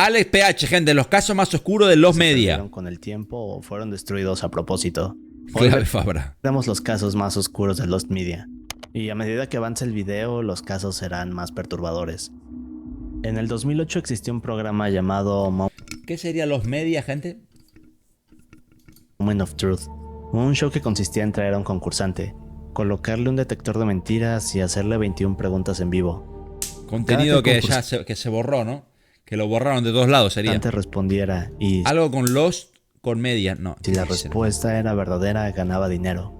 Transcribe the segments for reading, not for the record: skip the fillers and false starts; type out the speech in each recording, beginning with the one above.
Alex PH, gente, los casos más oscuros de los se media. perdieron con el tiempo o fueron destruidos a propósito. Clave Fabra. Vemos los casos más oscuros de Lost Media. Y a medida que avance el video, los casos serán más perturbadores. En el 2008 existió un programa llamado ¿Qué sería los media, gente? Moment of Truth, un show que consistía en traer a un concursante, colocarle un detector de mentiras y hacerle 21 preguntas en vivo. Contenido que ya se borró, ¿no? Que lo borraron de todos lados sería. Antes respondiera y Algo con Lost, con media, no. si la respuesta era verdadera, ganaba dinero.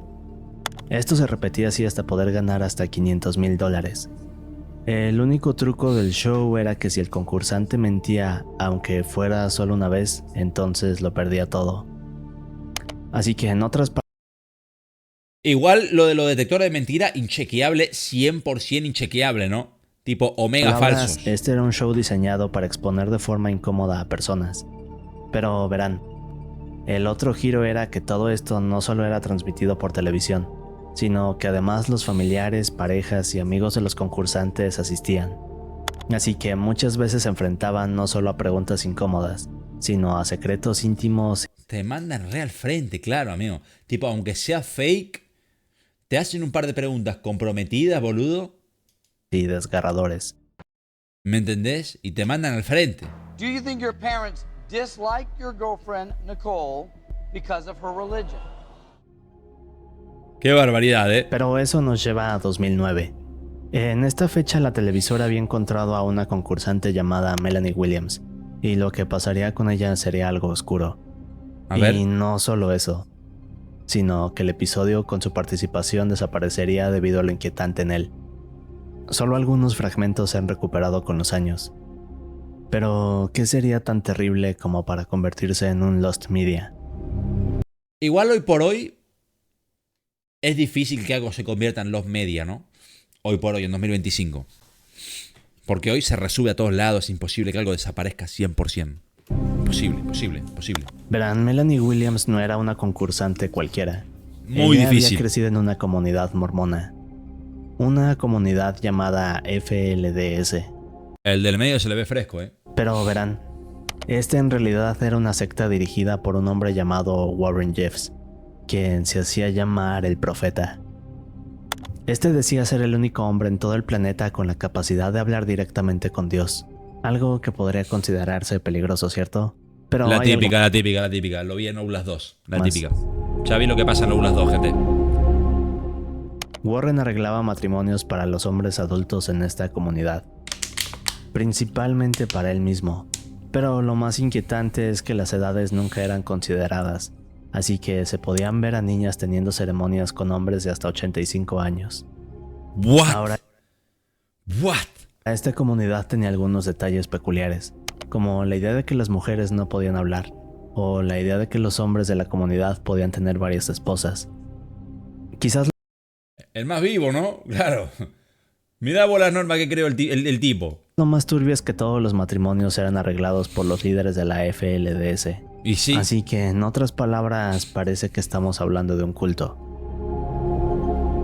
Esto se repetía así hasta poder ganar hasta $500,000. El único truco del show era que si el concursante mentía, aunque fuera solo una vez, entonces lo perdía todo. Así que en otras palabras, Igual lo de los detectores de mentira, inchequeable, 100% inchequeable, ¿no? Tipo omega falsos. este era un show diseñado para exponer de forma incómoda a personas. Pero verán, el otro giro era que todo esto no solo era transmitido por televisión, sino que además los familiares, parejas y amigos de los concursantes asistían. Así que muchas veces se enfrentaban no solo a preguntas incómodas, sino a secretos íntimos. Te mandan re al frente, claro, amigo. Tipo, aunque sea fake, te hacen un par de preguntas comprometidas, boludo. Y desgarradores. ¿Me entendés? Y te mandan al frente. Do you think your parents dislike your girlfriend, Nicole, because of her religion? Qué barbaridad, ¿eh? Pero eso nos lleva a 2009. En esta fecha la televisora había encontrado a una concursante llamada Melanie Williams, y lo que pasaría con ella sería algo oscuro. A ver. Y no solo eso, sino que el episodio con su participación desaparecería debido a lo inquietante en él. Solo algunos fragmentos se han recuperado con los años. Pero, ¿qué sería tan terrible como para convertirse en un Lost Media? Igual hoy por hoy es difícil que algo se convierta en los media, ¿no? Hoy por hoy, en 2025. Porque hoy se resube a todos lados, es imposible que algo desaparezca 100%. Imposible. Verán, Melanie Williams no era una concursante cualquiera. Muy Ella difícil. había crecido en una comunidad mormona. Una comunidad llamada FLDS. El del medio se le ve fresco, ¿eh? Pero verán, este en realidad era una secta dirigida por un hombre llamado Warren Jeffs, quien se hacía llamar el Profeta. Este decía ser el único hombre en todo el planeta con la capacidad de hablar directamente con Dios. Algo que podría considerarse peligroso, ¿cierto? Pero La hay típica. Lo vi en Outlast 2. La Más. típica. Ya vi lo que pasa en Outlast 2, gente. Warren arreglaba matrimonios para los hombres adultos en esta comunidad, principalmente para él mismo. Pero lo más inquietante es que las edades nunca eran consideradas, así que se podían ver a niñas teniendo ceremonias con hombres de hasta 85 años. What? Ahora, What? esta comunidad tenía algunos detalles peculiares, como la idea de que las mujeres no podían hablar, o la idea de que los hombres de la comunidad podían tener varias esposas. Quizás El más vivo, ¿no? Claro. Mirá vos las normas que creó el tipo. lo más turbio es que todos los matrimonios eran arreglados por los líderes de la FLDS. Y sí. Así que, en otras palabras, parece que estamos hablando de un culto.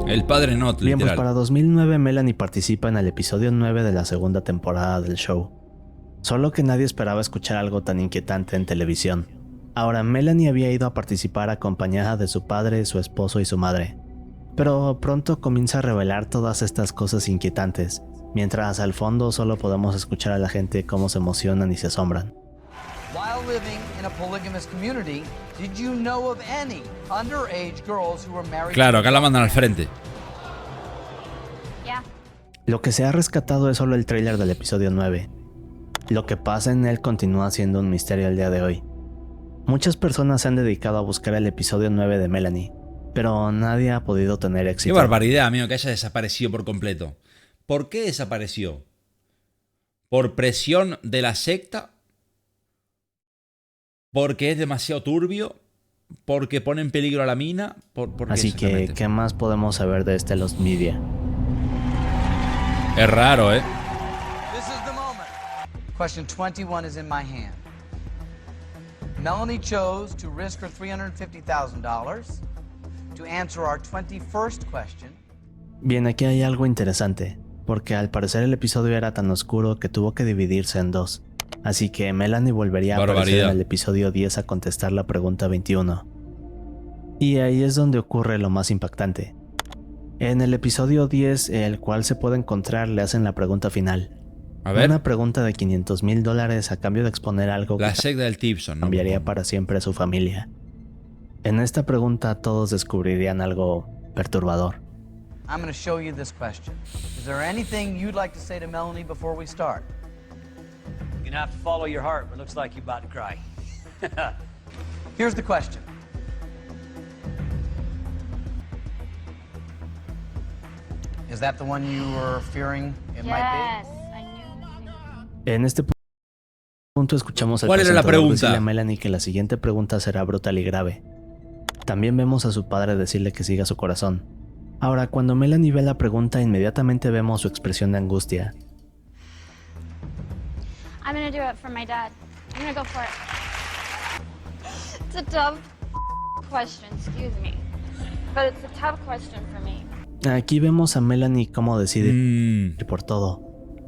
El padre Not, Bien, pues literal. para 2009 Melanie participa en el episodio 9 de la segunda temporada del show. Solo que nadie esperaba escuchar algo tan inquietante en televisión. Ahora, Melanie había ido a participar acompañada de su padre, su esposo y su madre. Pero pronto comienza a revelar todas estas cosas inquietantes, mientras al fondo solo podemos escuchar a la gente cómo se emocionan y se asombran. While living in a polygamous community, did you know of any underage girls who were married? Claro, acá la mandan al frente. Yeah. Lo que se ha rescatado es solo el tráiler del episodio 9. Lo que pasa en él continúa siendo un misterio al día de hoy. Muchas personas se han dedicado a buscar el episodio 9 de Melanie, pero nadie ha podido tener Qué éxito. barbaridad, amigo, que haya desaparecido por completo. ¿Por qué desapareció? ¿Por presión de la secta? ¿Porque es demasiado turbio? ¿Porque pone en peligro a la mina? ¿Por qué Así que, exactamente? ¿qué más podemos saber de este Lost Media? Es raro, ¿eh? This is the moment. Question 21 is in my hand. Melanie chose to risk her $350,000 to answer our 21st question. Bien, aquí hay algo interesante, porque al parecer el episodio era tan oscuro que tuvo que dividirse en dos. Así que Melanie volvería a aparecer Barbaridad. en el episodio 10 a contestar la pregunta 21. Y ahí es donde ocurre lo más impactante. En el episodio 10, el cual se puede encontrar, le hacen la pregunta final. A ver. Una pregunta de $500,000 a cambio de exponer algo La que secta del Tipson, ¿no? cambiaría para siempre a su familia. En esta pregunta todos descubrirían algo perturbador. I'm going to show you this question. Is there anything you'd like to say to Melanie before we start? You're gonna have to follow your heart, but it looks like you're about to cry. Here's the question. Is that the one you were fearing it might Yes, be? I knew. En este punto escuchamos al ¿Cuál era la presentador pregunta? decirle a Melanie que la siguiente pregunta será brutal y grave. También vemos a su padre decirle que siga su corazón. Ahora, cuando Melanie ve la pregunta, inmediatamente vemos su expresión de angustia. I'm gonna do it for my dad. I'm gonna go for it. It's a tough question, excuse me. But it's a tough question for me. Aquí vemos a Melanie cómo decide ir por todo.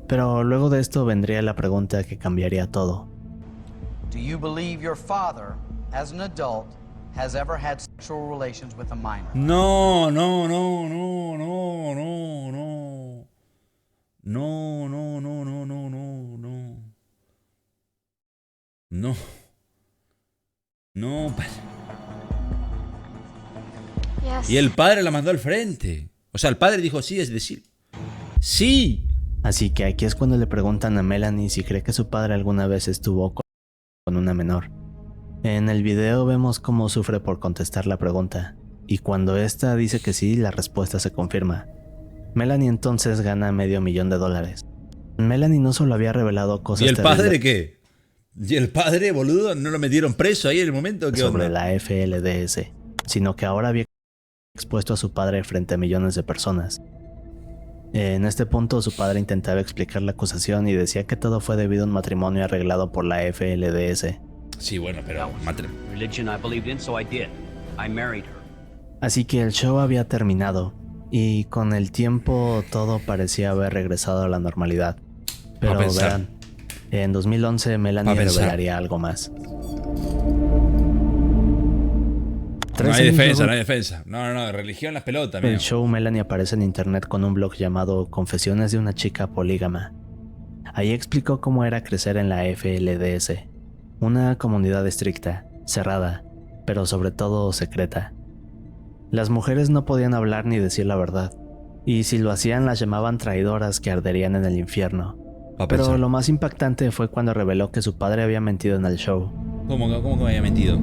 Pero luego de esto vendría la pregunta que cambiaría todo. Do you believe your father, as an adult, has ever had sexual relations with a minor? No, no, no, no, no, no, no. No, no, no, no, no, no, no. No. No. Yes. Y el padre la mandó al frente. O sea, el padre dijo sí, es decir, sí. Así que aquí es cuando le preguntan a Melanie si cree que su padre alguna vez estuvo con una menor. En el video vemos cómo sufre por contestar la pregunta, y cuando ésta dice que sí, la respuesta se confirma. Melanie entonces gana $500,000. Melanie no solo había revelado cosas ¿Y el padre terribles qué? ¿Y el padre, boludo? ¿No lo metieron preso ahí en el momento? ¿Qué sobre onda? la FLDS, sino que ahora había expuesto a su padre frente a millones de personas. En este punto su padre intentaba explicar la acusación y decía que todo fue debido a un matrimonio arreglado por la FLDS. Sí, bueno, pero... Religion I believed in, so I did. I married her. Así que el show había terminado, y con el tiempo todo parecía haber regresado a la normalidad. Pero verán, en 2011 Melanie revelaría algo más. No hay defensa, no hay defensa. No, no, religión las pelotas, El mío. show Melanie aparece en internet con un blog llamado Confesiones de una chica polígama. Ahí explicó cómo era crecer en la FLDS, una comunidad estricta, cerrada, pero sobre todo secreta. Las mujeres no podían hablar ni decir la verdad, y si lo hacían las llamaban traidoras que arderían en el infierno. Pero lo más impactante fue cuando reveló que su padre había mentido en el show. ¿Cómo que me había mentido?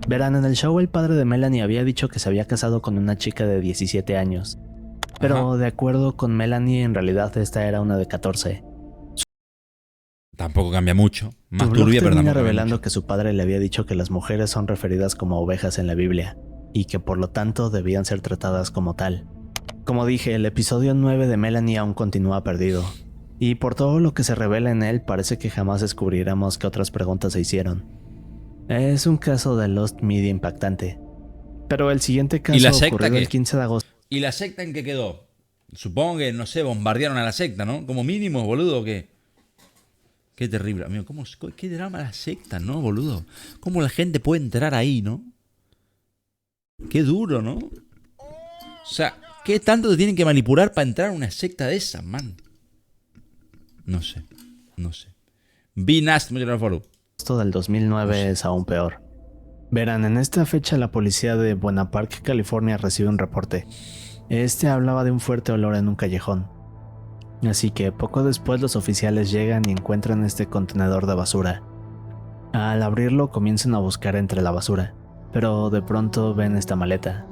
Verán, en el show el padre de Melanie había dicho que se había casado con una chica de 17 años. Pero Ajá. de acuerdo con Melanie, en realidad esta era una de 14. Tampoco cambia mucho. Más Su blog turbia, pero termina tampoco revelando cambia que su padre le había dicho que las mujeres son referidas como ovejas en la Biblia, y que por lo tanto debían ser tratadas como tal. Como dije, el episodio 9 de Melanie aún continúa perdido, y por todo lo que se revela en él parece que jamás descubriremos que otras preguntas se hicieron. Es un caso de Lost Media impactante. Pero el siguiente caso ¿Y la secta ocurrido qué? el 15 de agosto. ¿Y la secta en qué quedó? Supongo que, no sé, bombardearon a la secta, ¿no? Como mínimo, boludo, que... Qué terrible, amigo. ¿Qué drama la secta, no, boludo? ¿Cómo la gente puede entrar ahí, no? Qué duro, ¿no? O sea, ¿qué tanto te tienen que manipular para entrar a una secta de esas, man? No sé. Be nasty, muchas gracias, follow. Del 2009 es aún peor. Verán, en esta fecha la policía de Buena Park, California recibe un reporte. Este hablaba de un fuerte olor en un callejón. Así que poco después los oficiales llegan y encuentran este contenedor de basura. Al abrirlo comienzan a buscar entre la basura, pero de pronto ven esta maleta.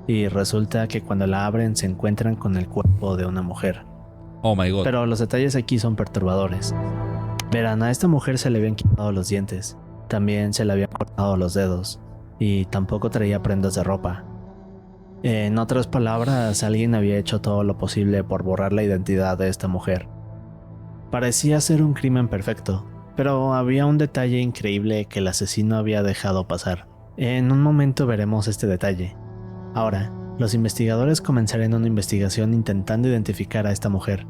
Y resulta que cuando la abren se encuentran con el cuerpo de una mujer. Oh my god. Pero los detalles aquí son perturbadores. Verán, a esta mujer se le habían quitado los dientes, también se le habían cortado los dedos, y tampoco traía prendas de ropa. En otras palabras, alguien había hecho todo lo posible por borrar la identidad de esta mujer. Parecía ser un crimen perfecto, pero había un detalle increíble que el asesino había dejado pasar. En un momento veremos este detalle. Ahora, los investigadores comenzaron una investigación intentando identificar a esta mujer.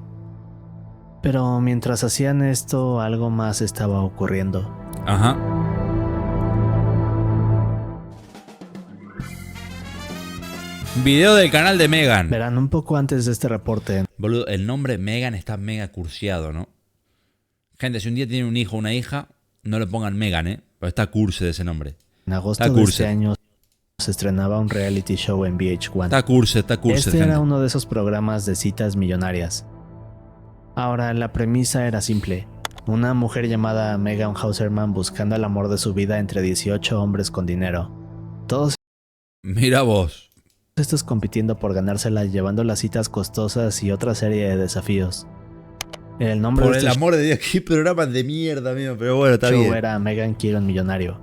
Pero mientras hacían esto, algo más estaba ocurriendo. Ajá. Video del canal de Megan. Verán, un poco antes de este reporte, Boludo, el nombre Megan está mega cursiado, ¿no? Gente, si un día tienen un hijo o una hija, no le pongan Megan, Pero está curse de ese nombre. en agosto Está de curse. este año se estrenaba un reality show en VH1. Está curse, Este gente. era uno de esos programas de citas millonarias. Ahora, la premisa era simple. Una mujer llamada Megan Hauserman buscando el amor de su vida entre 18 hombres con dinero. Todos Mira vos. estos compitiendo por ganársela, llevando las citas costosas y otra serie de desafíos. El nombre Por de el este amor de Dios, qué programas de mierda, amigo. Pero bueno, está show bien. era Megan quiere un millonario.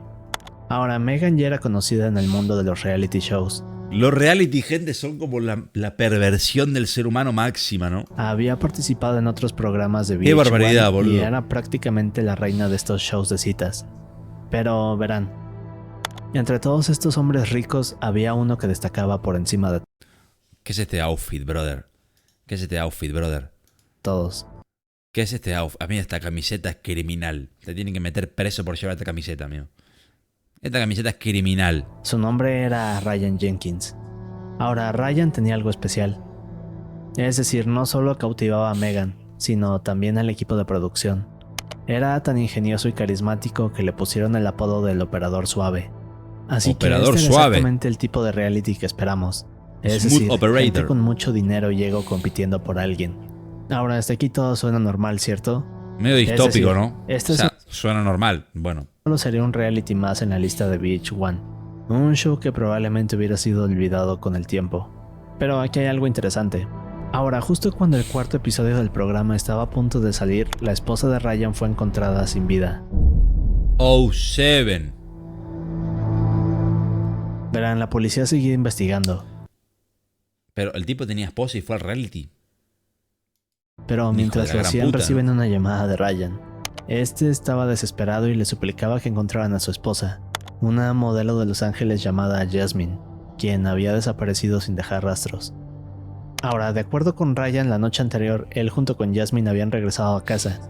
Ahora, Megan ya era conocida en el mundo de los reality shows. Los reality, gente, son como la perversión del ser humano máxima, ¿no? Había participado en otros programas de VH1 Qué barbaridad, boludo. y era prácticamente la reina de estos shows de citas. Pero verán, entre todos estos hombres ricos había uno que destacaba por encima de ¿Qué es este outfit, brother? ¿Qué es este outfit, brother? todos. ¿Qué es este outfit? A mí esta camiseta es criminal. Te tienen que meter preso por llevar esta camiseta, amigo. Esta camiseta es criminal. Su nombre era Ryan Jenkins. Ahora, Ryan tenía algo especial. Es decir, no solo cautivaba a Megan, sino también al equipo de producción. Era tan ingenioso y carismático que le pusieron el apodo del Operador Suave. Así Operador que este era Suave. exactamente el tipo de reality que esperamos. Es Smooth decir, operator. gente con mucho dinero y ego compitiendo por alguien. Ahora, hasta aquí todo suena normal, ¿cierto? Medio distópico, decir, ¿no? este o sea, suena normal. Bueno. Solo sería un reality más en la lista de VH1, un show que probablemente hubiera sido olvidado con el tiempo. Pero aquí hay algo interesante. Ahora, justo cuando el cuarto episodio del programa estaba a punto de salir, la esposa de Ryan fue encontrada sin vida. Oh, Seven. Verán, la policía seguía investigando, Pero el tipo tenía esposa y fue al reality. pero Hijo mientras de la lo gran hacían puta, reciben una llamada de Ryan. Este estaba desesperado y le suplicaba que encontraran a su esposa, una modelo de Los Ángeles llamada Jasmine, quien había desaparecido sin dejar rastros. Ahora, de acuerdo con Ryan, la noche anterior, él junto con Jasmine habían regresado a casa.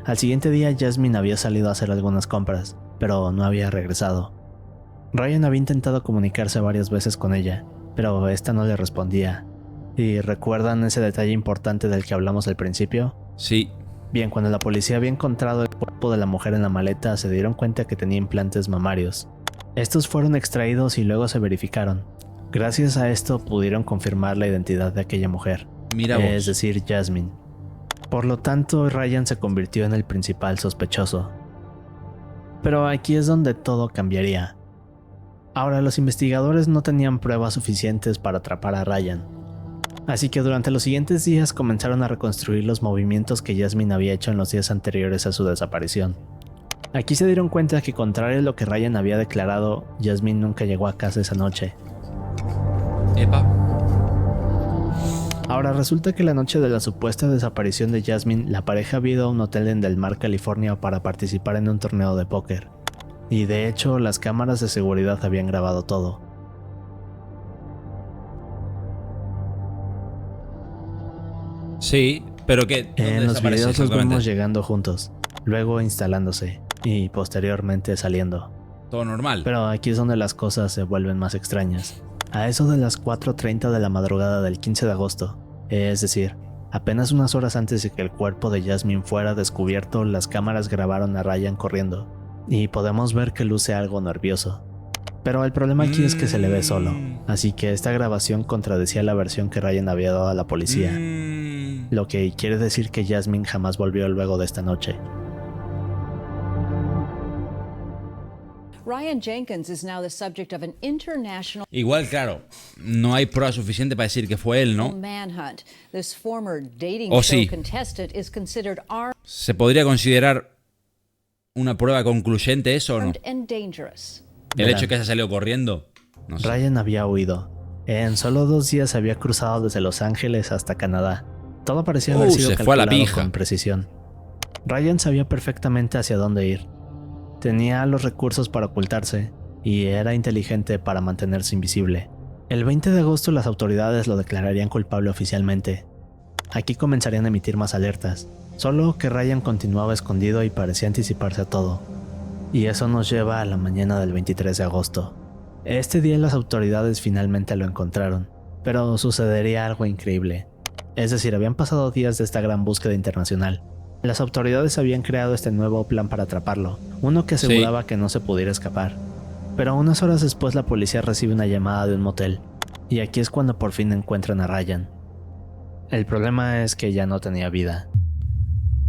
Al siguiente día, Jasmine había salido a hacer algunas compras, pero no había regresado. Ryan había intentado comunicarse varias veces con ella, pero esta no le respondía. ¿Y recuerdan ese detalle importante del que hablamos al principio? Sí. Bien, cuando la policía había encontrado el cuerpo de la mujer en la maleta, se dieron cuenta que tenía implantes mamarios. Estos fueron extraídos y luego se verificaron. Gracias a esto pudieron confirmar la identidad de aquella mujer, Mira vos. es decir, Jasmine. Por lo tanto, Ryan se convirtió en el principal sospechoso. Pero aquí es donde todo cambiaría. Ahora, los investigadores no tenían pruebas suficientes para atrapar a Ryan. Así que durante los siguientes días comenzaron a reconstruir los movimientos que Jasmine había hecho en los días anteriores a su desaparición. Aquí se dieron cuenta que, contrario a lo que Ryan había declarado, Jasmine nunca llegó a casa esa noche. Epa. Ahora resulta que la noche de la supuesta desaparición de Jasmine, la pareja había ido a un hotel en Del Mar, California para participar en un torneo de póker. Y de hecho, las cámaras de seguridad habían grabado todo. Sí, pero ¿qué? ¿Dónde En los desaparece videos los exactamente? vemos llegando juntos, luego instalándose y posteriormente saliendo. Todo normal. Pero aquí es donde las cosas se vuelven más extrañas. A eso de las 4:30 de la madrugada del 15 de agosto, es decir, apenas unas horas antes de que el cuerpo de Jasmine fuera descubierto, las cámaras grabaron a Ryan corriendo, y podemos ver que luce algo nervioso. Pero el problema aquí es que se le ve solo, así que esta grabación contradecía la versión que Ryan había dado a la policía, lo que quiere decir que Jasmine jamás volvió luego de esta noche. Ryan Jenkins is now the subject of an international Igual, claro, no hay prueba suficiente para decir que fue él, ¿no? manhunt. This former dating Oh, show sí. contestant is considered ¿Se podría considerar una prueba concluyente eso o no? armed and dangerous. El Verán. hecho de que haya salido corriendo. No sé. Ryan había huido. En solo 2 días había cruzado desde Los Ángeles hasta Canadá. Todo parecía haber sido se fue a la calculado pija. con precisión. Ryan sabía perfectamente hacia dónde ir. Tenía los recursos para ocultarse y era inteligente para mantenerse invisible. El 20 de agosto las autoridades lo declararían culpable oficialmente. Aquí comenzarían a emitir más alertas, solo que Ryan continuaba escondido y parecía anticiparse a todo. Y eso nos lleva a la mañana del 23 de agosto. Este día las autoridades finalmente lo encontraron, pero sucedería algo increíble. Es decir, habían pasado días de esta gran búsqueda internacional. Las autoridades habían creado este nuevo plan para atraparlo, uno que aseguraba que no se pudiera escapar. Pero unas horas después la policía recibe una llamada de un motel, y aquí es cuando por fin encuentran a Ryan. El problema es que ya no tenía vida.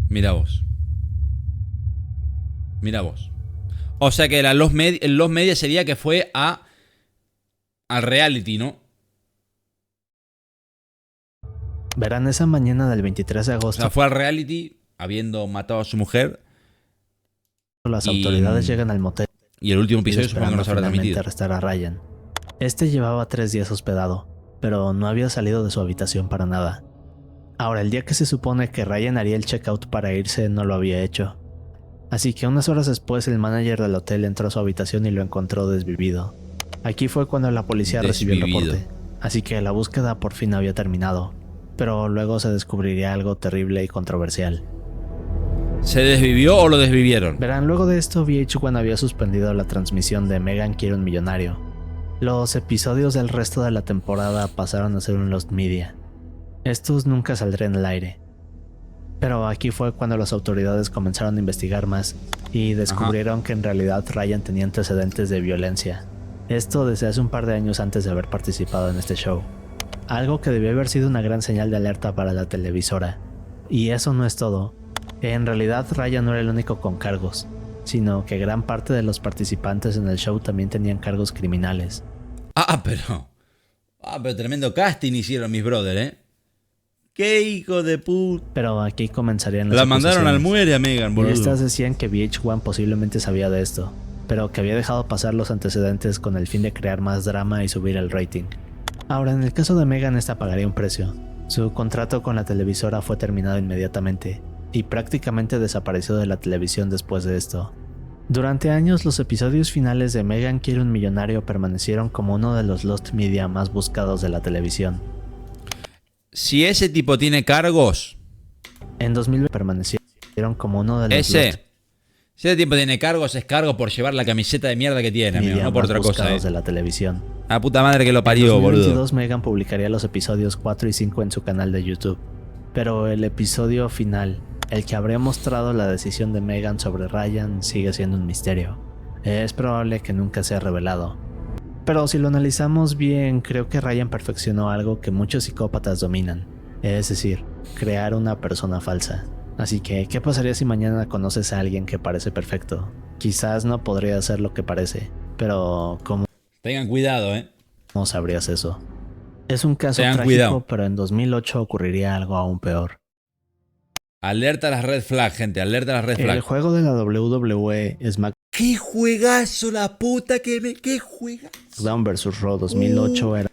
Mira vos. Mira vos. O sea que los media sería que fue al reality, ¿no? Verán, esa mañana del 23 de O agosto, sea, fue al reality habiendo matado a su mujer. las autoridades llegan al motel Y el último episodio supongo que no se habrá finalmente transmitido. arrestar a Ryan. Este llevaba 3 días hospedado, pero no había salido de su habitación para nada. Ahora, el día que se supone que Ryan haría el checkout para irse, no lo había hecho. Así que unas horas después el manager del hotel entró a su habitación y lo encontró desvivido. Aquí fue cuando la policía recibió el Desvivido. reporte, así que la búsqueda por fin había terminado, pero luego se descubriría algo terrible y controversial. ¿Se desvivió o lo desvivieron? Verán, luego de esto VH1 había suspendido la transmisión de Meghan quiere un millonario. Los episodios del resto de la temporada pasaron a ser un Lost Media. Estos nunca saldrían al aire. Pero aquí fue cuando las autoridades comenzaron a investigar más y descubrieron que en realidad Ryan tenía antecedentes de violencia. Esto desde hace un par de años antes de haber participado en este show. Algo que debió haber sido una gran señal de alerta para la televisora. Y eso no es todo. En realidad Ryan no era el único con cargos, sino que gran parte de los participantes en el show también tenían cargos criminales. Pero tremendo casting hicieron mis brothers, ¿eh? ¡Qué hijo de puta! Pero aquí comenzarían las La mandaron al acusaciones. muere a Megan, Y boludo. estas decían que VH1 posiblemente sabía de esto, pero que había dejado pasar los antecedentes con el fin de crear más drama y subir el rating. Ahora, en el caso de Megan, esta pagaría un precio. Su contrato con la televisora fue terminado inmediatamente, y prácticamente desapareció de la televisión después de esto. Durante años, los episodios finales de Meghan quiere un millonario permanecieron como uno de los Lost Media más buscados de la televisión. Si ese tipo tiene cargos, En 2020 permanecieron como uno de los Lost si ese tipo tiene cargos, es cargo por llevar la camiseta de mierda que tiene, amigo, Media no por más otra cosa, buscados de la televisión. La puta madre que lo En parió, 2022 boludo. Meghan publicaría los episodios 4 y 5 en su canal de YouTube. Pero el episodio final, el que habría mostrado la decisión de Meghan sobre Ryan, sigue siendo un misterio. Es probable que nunca sea revelado. Pero si lo analizamos bien, creo que Ryan perfeccionó algo que muchos psicópatas dominan. Es decir, crear una persona falsa. Así que, ¿qué pasaría si mañana conoces a alguien que parece perfecto? Quizás no podría ser lo que parece, pero ¿cómo Tengan cuidado, sabrías eso? Es un caso Tengan trágico, cuidado. pero en 2008 ocurriría algo aún peor. Alerta a las red flag, gente, alerta a las red El flag. juego de la WWE ¡Qué juegazo, la puta que me... ¡Qué juegazo! SmackDown vs. Raw 2008 era...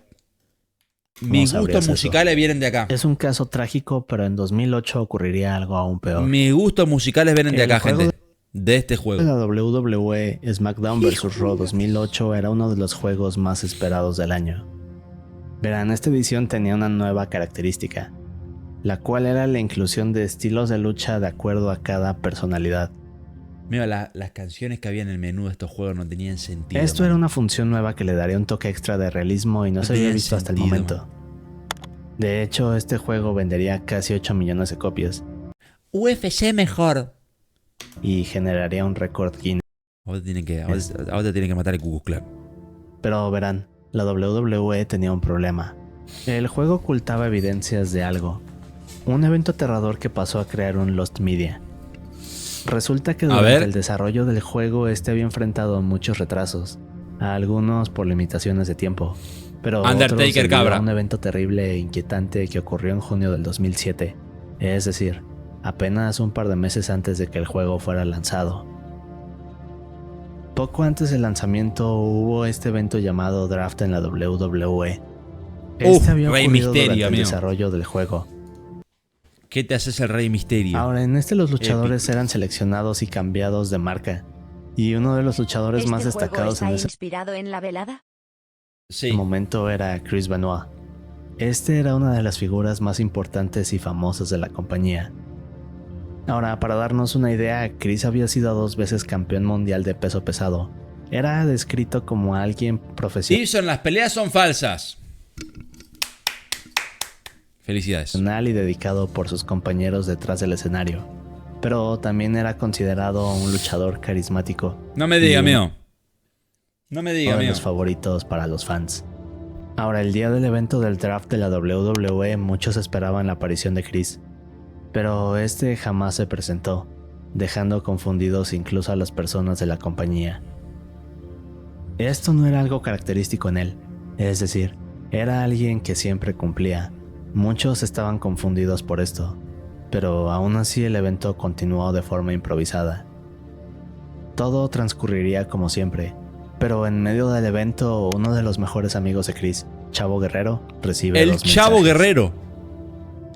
Mis sabrías gustos eso? musicales vienen de acá. Es un caso trágico, pero en 2008 ocurriría algo aún peor. Mis gustos musicales vienen de El acá, juego gente. De este juego. La WWE SmackDown vs. Raw 2008 era uno de los juegos más esperados del año. Verán, esta edición tenía una nueva característica, la cual era la inclusión de estilos de lucha de acuerdo a cada personalidad. Mira, las canciones que había en el menú de estos juegos no tenían sentido. Esto era man. una función nueva que le daría un toque extra de realismo y no No se había tenía visto hasta el sentido, momento. De hecho, este juego vendería casi 8 millones de copias UFC mejor. y generaría un récord Guinness. Ahora tienen que matar el Ku Klux Klan. Pero verán, la WWE tenía un problema. El juego ocultaba evidencias de algo. Un evento aterrador que pasó a crear un Lost Media. Resulta que durante ver. el desarrollo del juego este había enfrentado muchos retrasos, a algunos por limitaciones de tiempo, pero Undertaker, otros debido cabra. a un evento terrible e inquietante que ocurrió en junio del 2007, es decir, apenas un par de meses antes de que el juego fuera lanzado. Poco antes del lanzamiento hubo este evento llamado Draft en la WWE. Este había Rey ocurrido Misterio, durante el amigo. desarrollo del juego. ¿Qué te haces el Rey Misterio? Ahora, en este los luchadores eran seleccionados y cambiados de marca. Y uno de los luchadores más destacados en ese inspirado en la velada? Sí. momento era Chris Benoit. Este era una de las figuras más importantes y famosas de la compañía. Ahora, para darnos una idea, Chris había sido 2 veces campeón mundial de peso pesado. Era descrito como alguien profesional Gibson, las peleas son falsas. Felicidades. y dedicado por sus compañeros detrás del escenario, pero también era considerado un luchador carismático. No me diga, y mío. No me diga, uno de mío. los favoritos para los fans. Ahora, el día del evento del draft de la WWE, muchos esperaban la aparición de Chris, pero este jamás se presentó, dejando confundidos incluso a las personas de la compañía. Esto no era algo característico en él, es decir, era alguien que siempre cumplía. Muchos estaban confundidos por esto, pero aún así el evento continuó de forma improvisada. Todo transcurriría como siempre, pero en medio del evento uno de los mejores amigos de Chris, Chavo Guerrero, recibe El dos Chavo mensajes. Guerrero.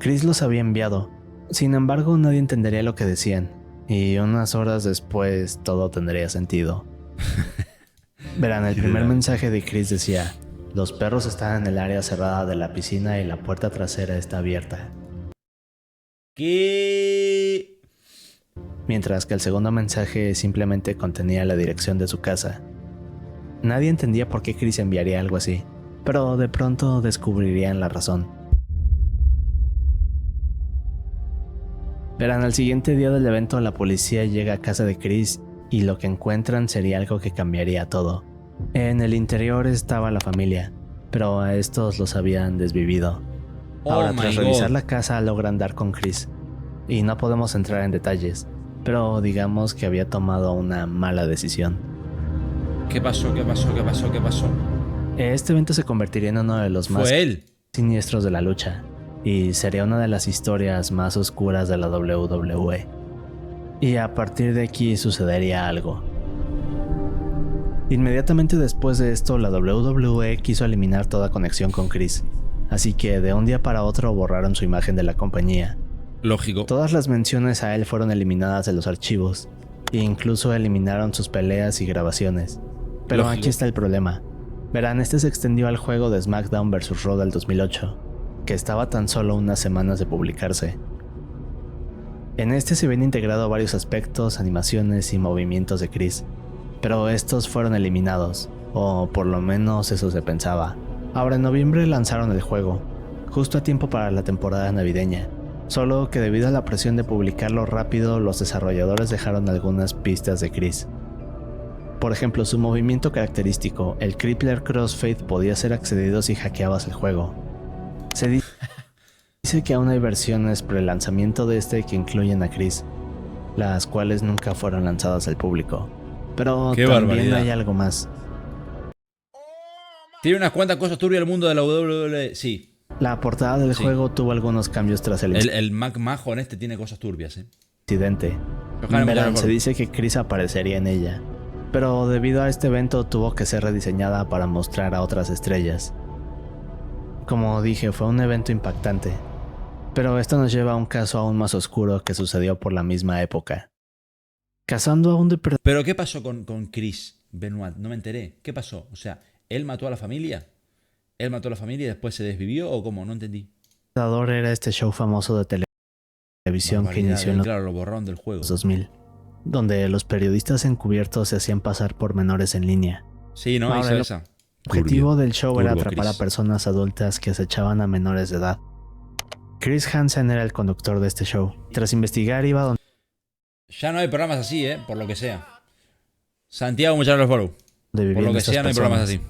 Chris los había enviado, sin embargo nadie entendería lo que decían, y unas horas después todo tendría sentido. Verán, el primer mensaje de Chris decía: los perros están en el área cerrada de la piscina y la puerta trasera está abierta. ¿Qué? Mientras que el segundo mensaje simplemente contenía la dirección de su casa. Nadie entendía por qué Chris enviaría algo así, pero de pronto descubrirían la razón. Verán, al siguiente día del evento la policía llega a casa de Chris y lo que encuentran sería algo que cambiaría todo. En el interior estaba la familia, pero a estos los habían desvivido. Ahora, my tras God. revisar la casa logran dar con Chris, y no podemos entrar en detalles, pero digamos que había tomado una mala decisión. ¿Qué pasó? ¿Qué pasó? ¿Qué pasó? ¿Qué pasó? Este evento se convertiría en uno de los más Fue él. siniestros de la lucha, y sería una de las historias más oscuras de la WWE. Y a partir de aquí sucedería algo. Inmediatamente después de esto, la WWE quiso eliminar toda conexión con Chris, así que de un día para otro borraron su imagen de la compañía. Lógico. Todas las menciones a él fueron eliminadas de los archivos, e incluso eliminaron sus peleas y grabaciones. Pero Lógico. aquí está el problema. Verán, este se extendió al juego de SmackDown vs. Raw del 2008, que estaba tan solo unas semanas de publicarse. En este se habían integrado varios aspectos, animaciones y movimientos de Chris, pero estos fueron eliminados, o por lo menos eso se pensaba. Ahora en noviembre lanzaron el juego, justo a tiempo para la temporada navideña, solo que debido a la presión de publicarlo rápido, los desarrolladores dejaron algunas pistas de Chris. Por ejemplo, su movimiento característico, el Crippler Crossfade, podía ser accedido si hackeabas el juego. Se dice que aún hay versiones pre-lanzamiento de este que incluyen a Chris, las cuales nunca fueron lanzadas al público. Pero ¡Qué también barbaridad! hay algo más. Tiene unas cuantas cosas turbias el mundo de la WWE. Sí. La portada del Sí. juego tuvo algunos cambios tras el El Mac Majo en este tiene cosas turbias, ¿eh? incidente. Ojalá me Verán, llame se por- dice que Chris aparecería en ella, pero debido a este evento tuvo que ser rediseñada para mostrar a otras estrellas. Como dije, fue un evento impactante, pero esto nos lleva a un caso aún más oscuro que sucedió por la misma época. Cazando a un depredador Pero ¿qué pasó con Chris Benoit? No me enteré. ¿Qué pasó? O sea, ¿él mató a la familia? ¿Él mató a la familia y después se desvivió o cómo? No entendí. era este show famoso de televisión que Barbaridad, inició en los claro, lo borraron del juego. 2000, donde los periodistas encubiertos se hacían pasar por menores en línea. Sí, ¿no? Ahora, Hizo el esa. El objetivo Turbio. del show era Turbo atrapar Chris. a personas adultas que acechaban a menores de edad. Chris Hansen era el conductor de este show. Tras investigar iba donde Ya no hay programas así, ¿eh? Por lo que sea. Santiago, muchas gracias, follow. vivían Por lo que estas sea, no hay personas. programas así.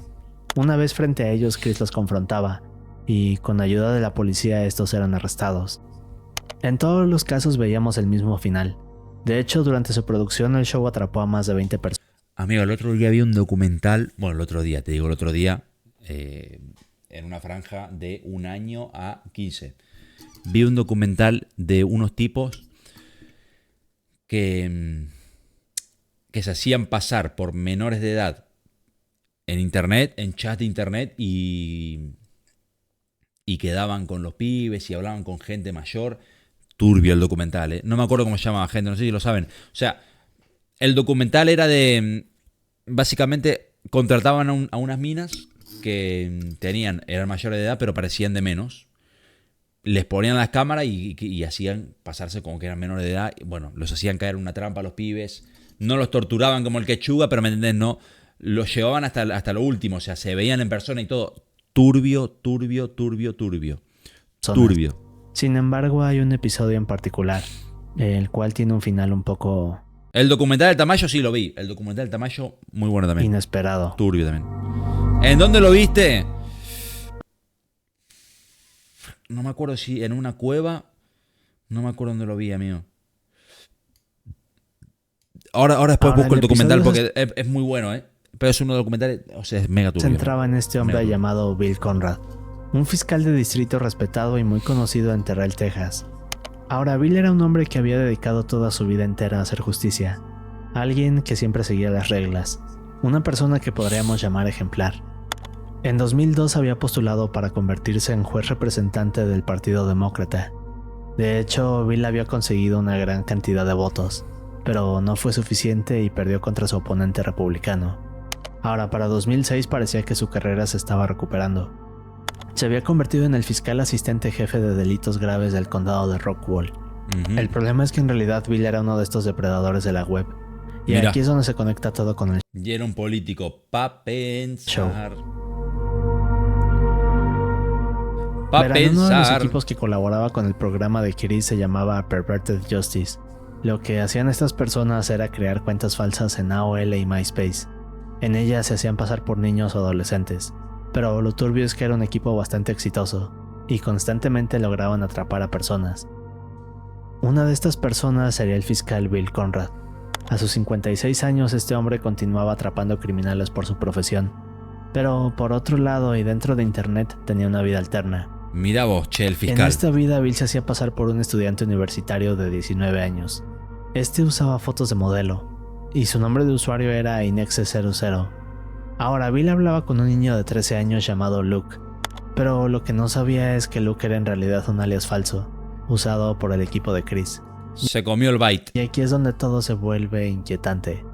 Una vez frente a ellos, Chris los confrontaba, y con ayuda de la policía estos eran arrestados. En todos los casos veíamos el mismo final. De hecho, durante su producción el show atrapó a más de 20 personas. Amigo, el otro día vi un documental. Bueno, el otro día, te digo el otro día. En una franja de 1 año a 15. Vi un documental de unos tipos que se hacían pasar por menores de edad en internet, en chat de internet, y quedaban con los pibes y hablaban con gente mayor. Turbio el documental, ¿eh? No me acuerdo cómo se llamaba, gente, no sé si lo saben. O sea, el documental era de... Básicamente contrataban a unas minas que tenían, eran mayores de edad, pero parecían de menos. Les ponían las cámaras y hacían pasarse como que eran menores de edad. Bueno, los hacían caer en una trampa a los pibes. No los torturaban como el Quechuga, pero ¿me entendés? No, los llevaban hasta lo último. O sea, se veían en persona y todo. Turbio. Sin embargo, hay un episodio en particular, el cual tiene un final un poco El documental del Tamayo sí lo vi. El documental del Tamayo, muy bueno también. inesperado. Turbio también. ¿En dónde lo viste? No me acuerdo si en una cueva. No me acuerdo dónde lo vi, amigo. Ahora después Ahora, busco el el documental episodio porque es muy bueno, ¿eh? Pero es uno de los documentales, o sea, es mega Se turbio. centraba en este hombre Mega turbio. llamado Bill Conrad, un fiscal de distrito respetado y muy conocido en Terrell, Texas. Ahora, Bill era un hombre que había dedicado toda su vida entera a hacer justicia, alguien que siempre seguía las reglas, una persona que podríamos llamar ejemplar. En 2002 había postulado para convertirse en juez representante del Partido Demócrata. De hecho, Bill había conseguido una gran cantidad de votos, pero no fue suficiente y perdió contra su oponente republicano. Ahora, para 2006 parecía que su carrera se estaba recuperando. Se había convertido en el fiscal asistente jefe de delitos graves del condado de Rockwall. Ujú. El problema es que en realidad Bill era uno de estos depredadores de la web. Y Mira. aquí es donde se conecta todo con el Y era un político pa' pensar. Pa' Verán, uno de los pensar. equipos que colaboraba con el programa de Chris se llamaba Perverted Justice. Lo que hacían estas personas era crear cuentas falsas en AOL y MySpace. En ellas se hacían pasar por niños o adolescentes, pero lo turbio es que era un equipo bastante exitoso y constantemente lograban atrapar a personas. Una de estas personas sería el fiscal Bill Conrad. A sus 56 años este hombre continuaba atrapando criminales por su profesión, pero por otro lado y dentro de internet tenía una vida alterna. Mira vos, che, el En fiscal. esta vida Bill se hacía pasar por un estudiante universitario de 19 años. Este usaba fotos de modelo, y su nombre de usuario era Inexe00. Ahora, Bill hablaba con un niño de 13 años llamado Luke, pero lo que no sabía es que Luke era en realidad un alias falso, usado por el equipo de Chris. Se comió el bite. Y aquí es donde todo se vuelve inquietante.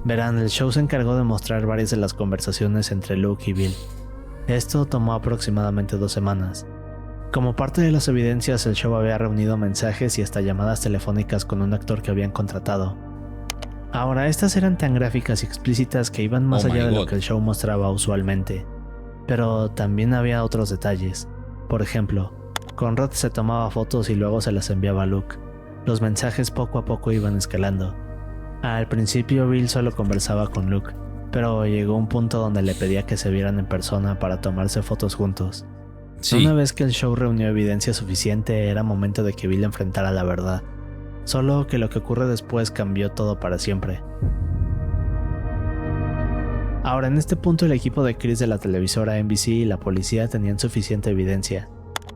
Verán, el show se encargó de mostrar varias de las conversaciones entre Luke y Bill. Esto tomó aproximadamente 2 semanas. Como parte de las evidencias, el show había reunido mensajes y hasta llamadas telefónicas con un actor que habían contratado. Ahora, estas eran tan gráficas y explícitas que iban más Oh allá my de lo God. que el show mostraba usualmente. Pero también había otros detalles. Por ejemplo, Conrad se tomaba fotos y luego se las enviaba a Luke. Los mensajes poco a poco iban escalando. Al principio Bill solo conversaba con Luke, pero llegó un punto donde le pedía que se vieran en persona para tomarse fotos juntos. Sí. Una vez que el show reunió evidencia suficiente, era momento de que Bill enfrentara la verdad. Solo que lo que ocurre después cambió todo para siempre. Ahora, en este punto el equipo de Chris de la televisora NBC y la policía tenían suficiente evidencia.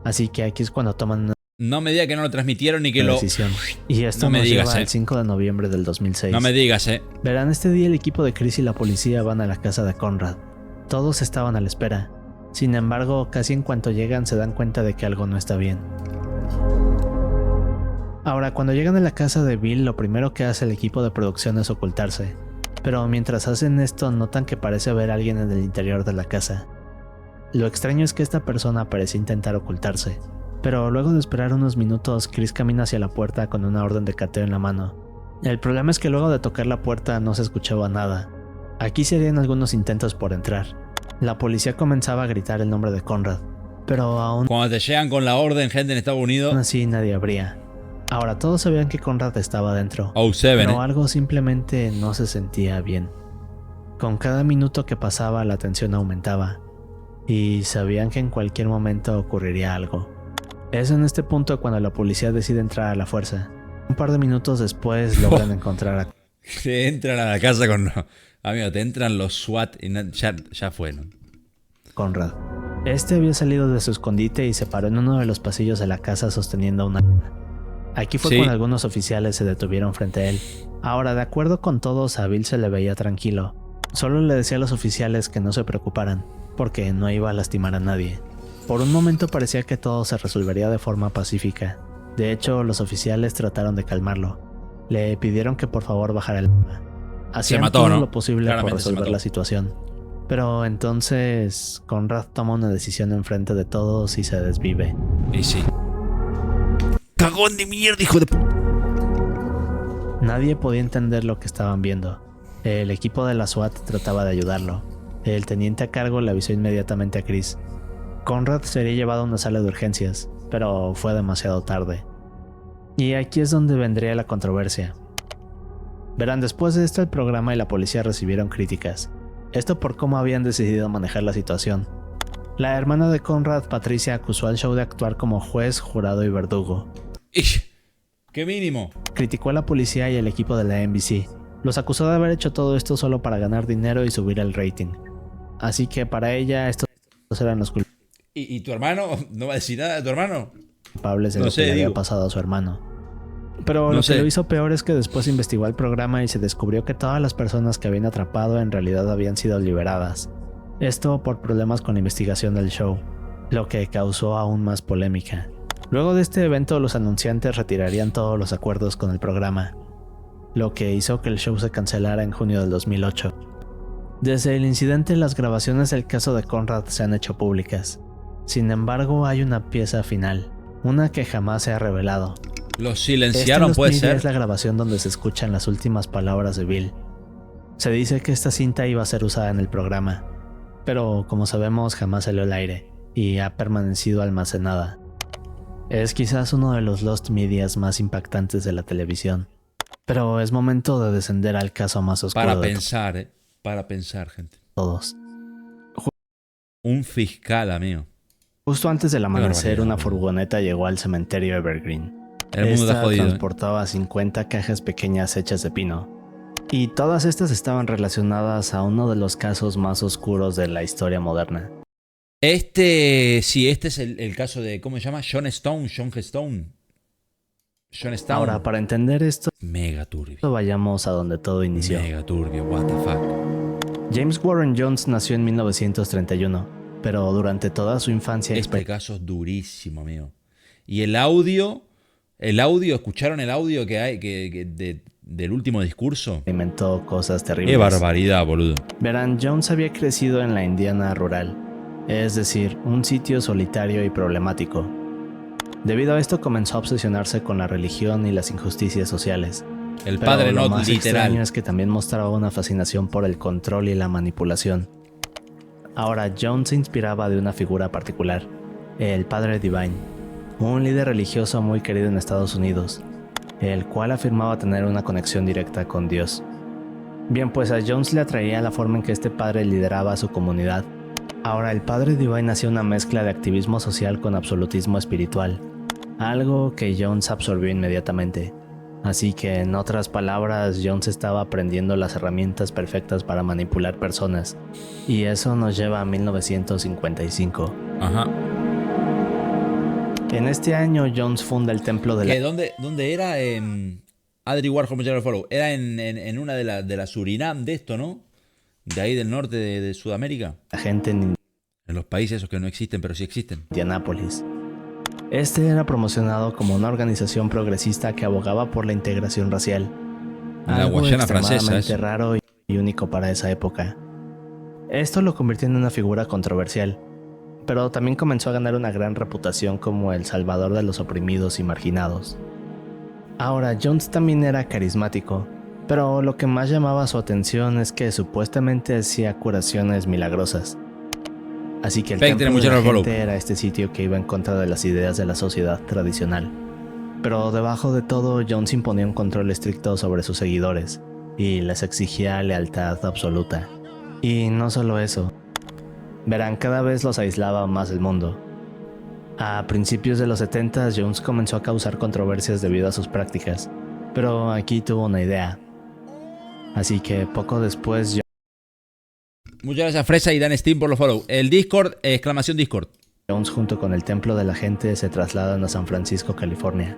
Así que aquí es cuando toman una No me diga que no lo transmitieron ni que lo... decisión. Y esto No me nos digas, lleva al 5 de noviembre del 2006. No me digas, Verán, este día el equipo de Chris y la policía van a la casa de Conrad. Todos estaban a la espera. Sin embargo, casi en cuanto llegan se dan cuenta de que algo no está bien. Ahora, cuando llegan a la casa de Bill, lo primero que hace el equipo de producción es ocultarse. Pero mientras hacen esto, notan que parece haber alguien en el interior de la casa. Lo extraño es que esta persona parece intentar ocultarse. Pero luego de esperar unos minutos, Chris camina hacia la puerta con una orden de cateo en la mano. El problema es que luego de tocar la puerta no se escuchaba nada. Aquí se harían algunos intentos por entrar. La policía comenzaba a gritar el nombre de Conrad, pero aún Cuando te llegan con la orden, gente en Estados Unidos. así nadie abría. Ahora todos sabían que Conrad estaba dentro, Oh, Seven, pero algo simplemente no se sentía bien. Con cada minuto que pasaba la tensión aumentaba, y sabían que en cualquier momento ocurriría algo. Es en este punto cuando la policía decide entrar a la fuerza. Un par de minutos después logran encontrar a Te entran a la casa con... Amigo, te entran los SWAT y ya fue, ¿no? Conrad. Este había salido de su escondite y se paró en uno de los pasillos de la casa sosteniendo una arma. Aquí fue Sí. cuando algunos oficiales se detuvieron frente a él. Ahora, de acuerdo con todos, a Bill se le veía tranquilo. Solo le decía a los oficiales que no se preocuparan, porque no iba a lastimar a nadie. Por un momento parecía que todo se resolvería de forma pacífica. De hecho, los oficiales trataron de calmarlo. Le pidieron que por favor bajara el arma. Hacían mató, todo ¿no? lo posible por Claramente se resolver mató. la situación. Pero entonces Conrad toma una decisión enfrente de todos y se desvive. Y sí. ¡Cagón de mierda, hijo de puta! Nadie podía entender lo que estaban viendo. El equipo de la SWAT trataba de ayudarlo. El teniente a cargo le avisó inmediatamente a Chris. Conrad sería llevado a una sala de urgencias, pero fue demasiado tarde. Y aquí es donde vendría la controversia. Verán, después de esto el programa y la policía recibieron críticas. Esto por cómo habían decidido manejar la situación. La hermana de Conrad, Patricia, acusó al show de actuar como juez, jurado y verdugo. ¡Ish! ¡Qué mínimo! Criticó a la policía y el equipo de la NBC. Los acusó de haber hecho todo esto solo para ganar dinero y subir el rating. Así que para ella estos eran los ¿Y tu hermano? ¿No va a decir nada de tu hermano? culpables de No lo sé, que le había digo. pasado a su hermano. Pero No lo sé. que lo hizo peor es que después investigó el programa y se descubrió que todas las personas que habían atrapado en realidad habían sido liberadas. Esto por problemas con la investigación del show, lo que causó aún más polémica. Luego de este evento, los anunciantes retirarían todos los acuerdos con el programa, lo que hizo que el show se cancelara en junio del 2008. Desde el incidente, las grabaciones del caso de Conrad se han hecho públicas. Sin embargo, hay una pieza final, una que jamás se ha revelado. Los silenciaron, Los puede media ser. es la grabación donde se escuchan las últimas palabras de Bill. Se dice que esta cinta iba a ser usada en el programa, pero como sabemos jamás salió al aire y ha permanecido almacenada. Es quizás uno de los lost medias más impactantes de la televisión, pero es momento de descender al caso más oscuro Para de pensar, Para pensar, gente. todos. Un fiscal, amigo. Justo antes del amanecer, barbaridad, una boludo. furgoneta llegó al cementerio Evergreen. El mundo está Esta jodido. transportaba 50 cajas pequeñas hechas de pino. Y todas estas estaban relacionadas a uno de los casos más oscuros de la historia moderna. Sí, este es el caso de, ¿cómo se llama? John Stone. Ahora, para entender esto, Mega turbio. vayamos a donde todo inició. Mega turbio, what the fuck. James Warren Jones nació en 1931, pero durante toda su infancia Este caso es durísimo, amigo. Y el audio, ¿escucharon el audio que hay del último discurso? experimentó cosas Qué terribles. barbaridad, boludo. Verán, Jones había crecido en la Indiana rural, es decir, un sitio solitario y problemático. Debido a esto comenzó a obsesionarse con la religión y las injusticias sociales. El Pero padre lo no más extraño literal. es que también mostraba una fascinación por el control y la manipulación. Ahora, Jones se inspiraba de una figura particular, el Padre Divine, un líder religioso muy querido en Estados Unidos, el cual afirmaba tener una conexión directa con Dios. Bien, pues a Jones le atraía la forma en que este padre lideraba a su comunidad. Ahora, el Padre Divine hacía una mezcla de activismo social con absolutismo espiritual, algo que Jones absorbió inmediatamente. Así que, en otras palabras, Jones estaba aprendiendo las herramientas perfectas para manipular personas. Y eso nos lleva a 1955. Ajá. En este año, Jones funda el templo de ¿Qué, la dónde era? Adri Warhol General Follow. Era en una de la Surinam de esto, ¿no? De ahí del norte de Sudamérica. gente en En los países esos que no existen, pero sí existen. Indianápolis. Este era promocionado como una organización progresista que abogaba por la integración racial. La Algo Guayana francesa, extremadamente eso. raro y único para esa época. Esto lo convirtió en una figura controversial, pero también comenzó a ganar una gran reputación como el salvador de los oprimidos y marginados. Ahora, Jones también era carismático, pero lo que más llamaba su atención es que supuestamente hacía curaciones milagrosas. Así que el Fake, templo tiene de mucho la follow. gente era este sitio que iba en contra de las ideas de la sociedad tradicional. Pero debajo de todo, Jones imponía un control estricto sobre sus seguidores y les exigía lealtad absoluta. Y no solo eso. Verán, cada vez los aislaba más del mundo. A principios de los 70, Jones comenzó a causar controversias debido a sus prácticas, pero aquí tuvo una idea. Así que poco después, Muchas gracias, Fresa y Dan Steam por los follow. El Discord, exclamación Discord. Jones junto con el templo de la gente se trasladan a San Francisco, California.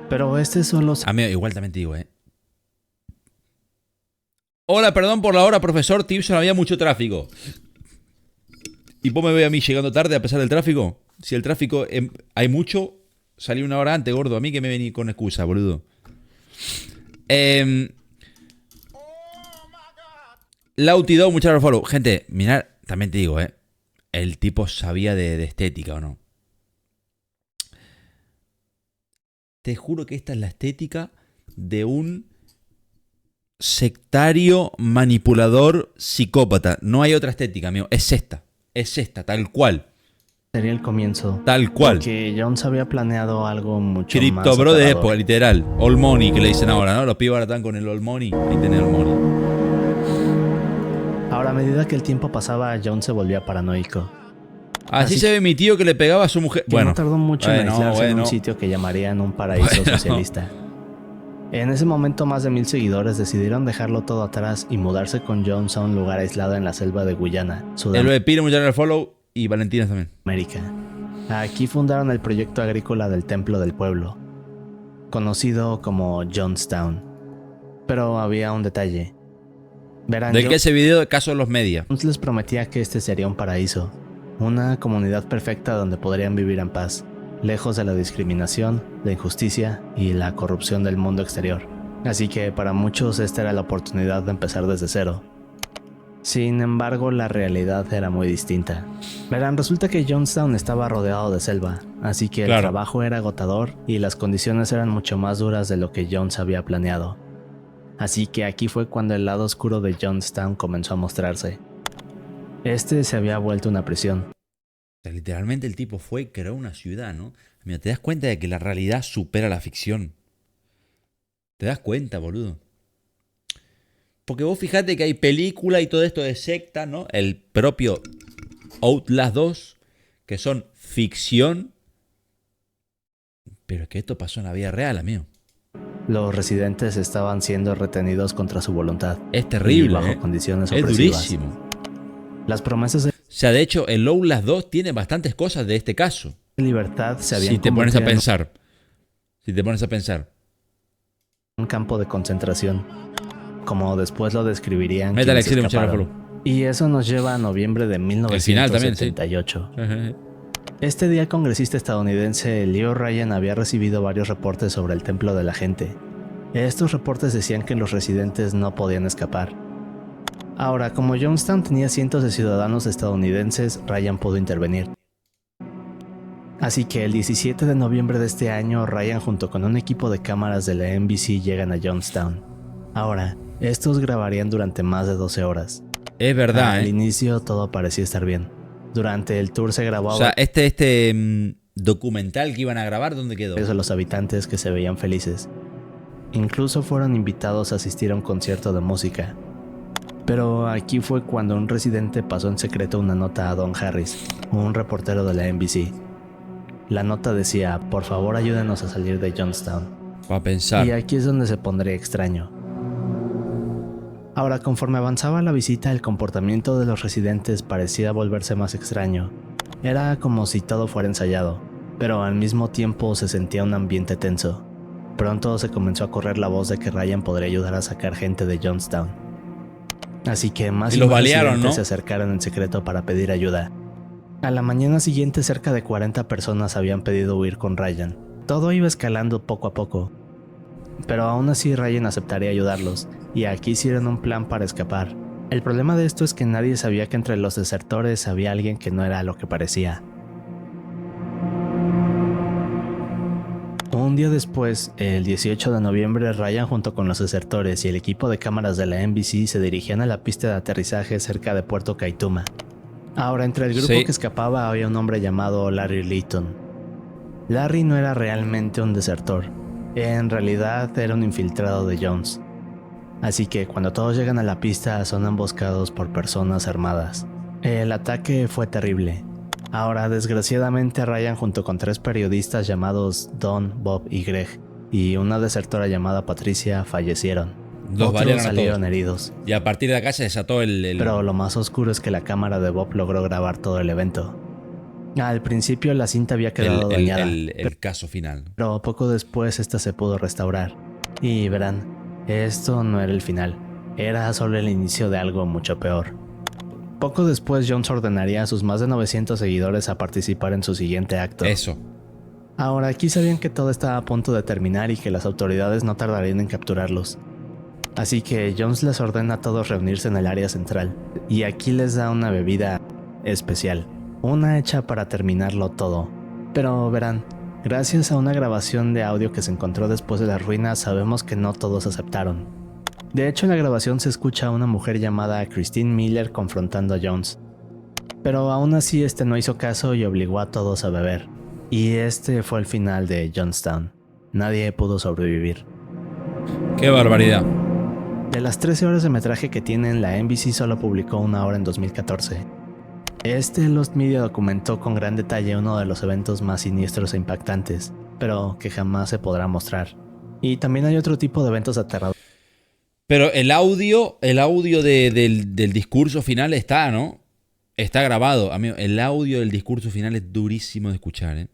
Pero este solo Amigo, igual también te digo, Hola, perdón por la hora, profesor Tipson, había mucho tráfico. ¿Y vos me ve a mí llegando tarde a pesar del tráfico? Si el tráfico hay mucho, salí una hora antes, gordo. A mí que me vení con excusa, boludo. Laughty Dog, muchas gracias por follow. Gente, mirad, también te digo, el tipo sabía de estética o no. Te juro que esta es la estética de un sectario, manipulador, psicópata. No hay otra estética, amigo. Es esta, tal cual. Sería el comienzo. Tal cual. Porque Jones había planeado algo mucho Crypto más Bro de aterrador. época, literal. All money que le dicen ahora, ¿no? Los pibes ahora están con el all money. Ahí tenés all money. Ahora, a medida que el tiempo pasaba, Jones se volvía paranoico. Así Así se ve mi tío que le pegaba a su mujer. Que Bueno, no tardó mucho en aislarse en un bueno. sitio que llamarían un paraíso Bueno. socialista. En ese momento, más de 1000 seguidores decidieron dejarlo todo atrás y mudarse con Jones a un lugar aislado en la selva de Guyana, El Pire, muchas gracias por follow. Y Valentina también. Sudamérica. Aquí fundaron el proyecto agrícola del Templo del Pueblo, conocido como Jonestown. Pero había un detalle. Verán, ¿De qué ese video de caso de los media? Jones les prometía que este sería un paraíso, una comunidad perfecta donde podrían vivir en paz, lejos de la discriminación, la injusticia y la corrupción del mundo exterior. Así que para muchos esta era la oportunidad de empezar desde cero. Sin embargo, la realidad era muy distinta. Verán, resulta que Jonestown estaba rodeado de selva, así que el Claro. trabajo era agotador y las condiciones eran mucho más duras de lo que Jones había planeado. Así que aquí fue cuando el lado oscuro de Jonestown comenzó a mostrarse. Este se había vuelto una prisión. O sea, literalmente el tipo fue y creó una ciudad, ¿no? Mira, te das cuenta de que la realidad supera la ficción. Te das cuenta, boludo. Porque vos fijate que hay película y todo esto de secta, ¿no? El propio Outlast 2, que son ficción. Pero es que esto pasó en la vida real, amigo. Los residentes estaban siendo retenidos contra su voluntad. Es terrible, y bajo condiciones Es opresivas. durísimo. Las promesas de O sea, de hecho, el Outlast 2 tiene bastantes cosas de este caso. libertad se habían Si te pones a convertido en pensar. Si te pones a pensar. un campo de concentración, como después lo describirían Metal quienes Exile, muchas escaparon. gracias, Y eso nos lleva a noviembre de El final también, sí. 1978. Este día el congresista estadounidense Leo Ryan había recibido varios reportes sobre el templo de la gente. Estos reportes decían que los residentes no podían escapar. Ahora, como Jonestown tenía cientos de ciudadanos estadounidenses, Ryan pudo intervenir. Así que el 17 de noviembre de este año, Ryan junto con un equipo de cámaras de la NBC llegan a Jonestown. Ahora, estos grabarían durante más de 12 horas. Es verdad, Al inicio todo parecía estar bien. Durante el tour se grabó O sea, este documental que iban a grabar, ¿dónde quedó? varios de los habitantes que se veían felices. Incluso fueron invitados a asistir a un concierto de música. Pero aquí fue cuando un residente pasó en secreto una nota a Don Harris, un reportero de la NBC. La nota decía, por favor ayúdenos a salir de Jonestown. Para pensar. Y aquí es donde se pondría extraño. Ahora, conforme avanzaba la visita, el comportamiento de los residentes parecía volverse más extraño. Era como si todo fuera ensayado, pero al mismo tiempo se sentía un ambiente tenso. Pronto se comenzó a correr la voz de que Ryan podría ayudar a sacar gente de Jonestown. Así que más Y los más balearon, residentes ¿no? se acercaron en secreto para pedir ayuda. A la mañana siguiente, cerca de 40 personas habían pedido huir con Ryan. Todo iba escalando poco a poco. Pero aún así Ryan aceptaría ayudarlos, y aquí hicieron un plan para escapar. El problema de esto es que nadie sabía que entre los desertores había alguien que no era lo que parecía. Un día después, el 18 de noviembre, Ryan junto con los desertores y el equipo de cámaras de la NBC se dirigían a la pista de aterrizaje cerca de Puerto Kaituma. Ahora, entre el grupo Sí. que escapaba había un hombre llamado Larry Leeton. Larry no era realmente un desertor, en realidad era un infiltrado de Jones. Así que cuando todos llegan a la pista son emboscados por personas armadas. El ataque fue terrible. Ahora, desgraciadamente, Ryan junto con 3 periodistas llamados Don, Bob y Greg, y una desertora llamada Patricia fallecieron. Los Otros balearon a salieron todos. heridos. Y a partir de acá se desató el... Pero lo más oscuro es que la cámara de Bob logró grabar todo el evento. Al principio la cinta había quedado dañada, el caso final. pero poco después esta se pudo restaurar. Y verán, esto no era el final, era solo el inicio de algo mucho peor. Poco después Jones ordenaría a sus más de 900 seguidores a participar en su siguiente acto. Eso. Ahora, aquí sabían que todo estaba a punto de terminar y que las autoridades no tardarían en capturarlos. Así que Jones les ordena a todos reunirse en el área central, y aquí les da una bebida especial, una hecha para terminarlo todo. Pero verán, gracias a una grabación de audio que se encontró después de las ruinas, sabemos que no todos aceptaron. De hecho, en la grabación se escucha a una mujer llamada Christine Miller confrontando a Jones. Pero aún así este no hizo caso y obligó a todos a beber. Y este fue el final de Jonestown. Nadie pudo sobrevivir. ¡Qué barbaridad! De las 13 horas de metraje que tienen, la NBC solo publicó 1 hora en 2014. Lost Media documentó con gran detalle uno de los eventos más siniestros e impactantes, pero que jamás se podrá mostrar. Y también hay otro tipo de eventos aterradores. Pero el audio del discurso final está, ¿no? Está grabado. Amigo, el audio del discurso final es durísimo de escuchar, ¿eh?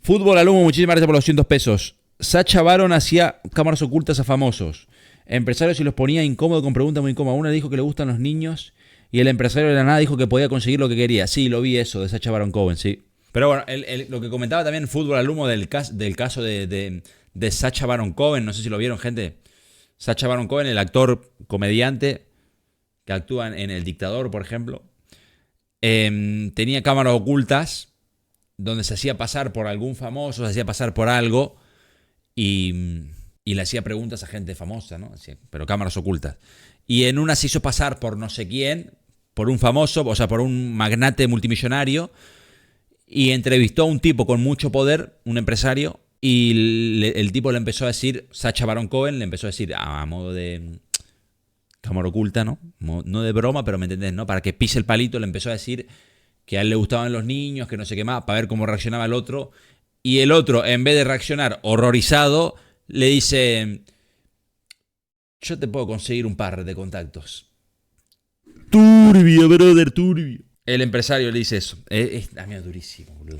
Fútbol al humo, muchísimas gracias por los 200 pesos. Sacha Baron hacía cámaras ocultas a famosos. Empresarios y los ponía incómodo con preguntas muy incómodas. Una dijo que le gustan los niños y el empresario de la nada dijo que podía conseguir lo que quería. Sí, lo vi eso de Sacha Baron Cohen, sí. Pero bueno, lo que comentaba también Fútbol al humo del caso de Sacha Baron Cohen, no sé si lo vieron, gente. Sacha Baron Cohen, el actor comediante que actúa en El Dictador, por ejemplo, tenía cámaras ocultas donde se hacía pasar por algún famoso, se hacía pasar por algo y le hacía preguntas a gente famosa, ¿no? Pero cámaras ocultas. Y en una se hizo pasar por no sé quién, por un famoso, o sea, por un magnate multimillonario, y entrevistó a un tipo con mucho poder, un empresario, y el tipo le empezó a decir, Sacha Baron Cohen le empezó a decir, a modo de cámara oculta, ¿no? No de broma, pero me entendés, ¿no? Para que pise el palito, le empezó a decir que a él le gustaban los niños, que no sé qué más, para ver cómo reaccionaba el otro. Y el otro, en vez de reaccionar horrorizado, le dice, yo te puedo conseguir un par de contactos. Turbio, brother, turbio. El empresario le dice eso. Amigo, durísimo, boludo.